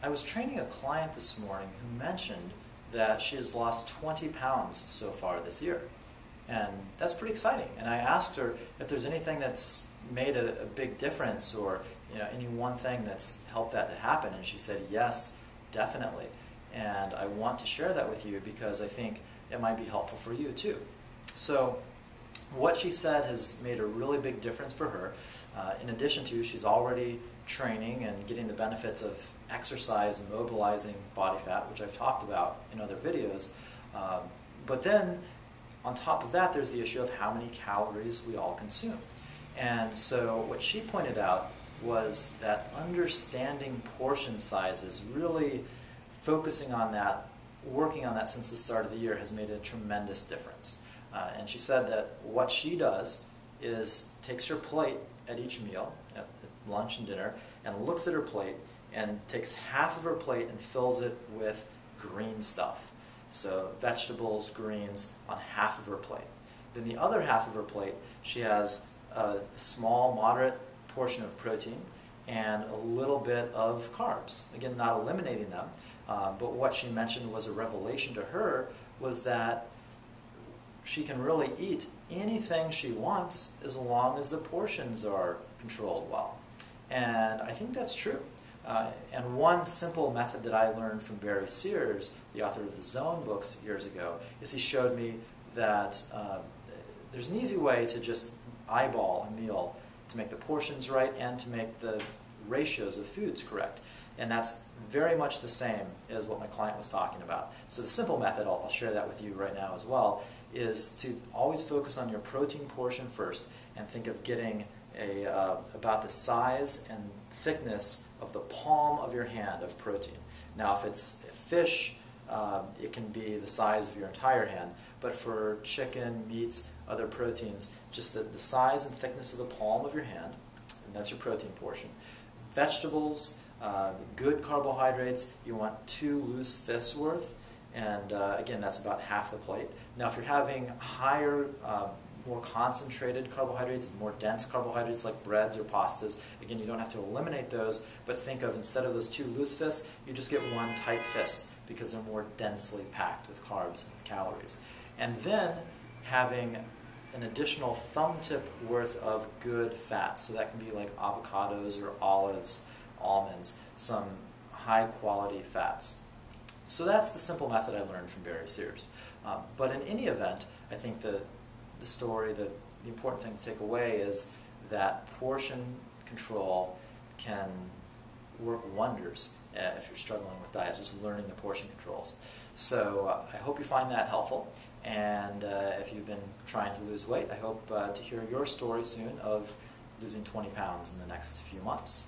I was training a client this morning who mentioned that she has lost 20 pounds so far this year. And that's pretty exciting. And I asked her if there's anything that's made a big difference, or any one thing that's helped that to happen. And she said, yes, definitely. And I want to share that with you because I think it might be helpful for you too. So what she said has made a really big difference for her. In addition to, she's already training and getting the benefits of exercise mobilizing body fat, which I've talked about in other videos. But then, on top of that, there's the issue of how many calories we all consume. And so what she pointed out was that understanding portion sizes, really focusing on that, working on that since the start of the year, has made a tremendous difference. And she said that what she does is takes her plate at each meal, at lunch and dinner, and looks at her plate and takes half of her plate and fills it with green stuff. So vegetables, greens on half of her plate. Then the other half of her plate, she has a small, moderate portion of protein and a little bit of carbs. Again, not eliminating them, but what she mentioned was a revelation to her was that she can really eat anything she wants as long as the portions are controlled well. And I think that's true. And one simple method that I learned from Barry Sears, the author of the Zone books years ago, is he showed me that there's an easy way to just eyeball a meal to make the portions right and to make the ratios of foods correct. And that's very much the same as what my client was talking about. So the simple method, I'll share that with you right now as well, is to always focus on your protein portion first and think of getting about the size and thickness of the palm of your hand of protein. Now if it's fish, it can be the size of your entire hand, but for chicken, meats, other proteins, just the size and thickness of the palm of your hand, and that's your protein portion. Vegetables, good carbohydrates, you want 2 loose fists worth, and again, that's about half the plate. Now if you're having higher, more concentrated carbohydrates, more dense carbohydrates like breads or pastas, again, you don't have to eliminate those, but think of, instead of those 2 loose fists, you just get 1 tight fist because they're more densely packed with carbs and with calories. And then having an additional thumb tip worth of good fats. So that can be like avocados or olives, almonds, some high quality fats. So that's the simple method I learned from Barry Sears. But in any event, I think the important thing to take away is that portion control can work wonders if you're struggling with diets, just learning the portion controls. So I hope you find that helpful, and if you've been trying to lose weight, I hope to hear your story soon of losing 20 pounds in the next few months.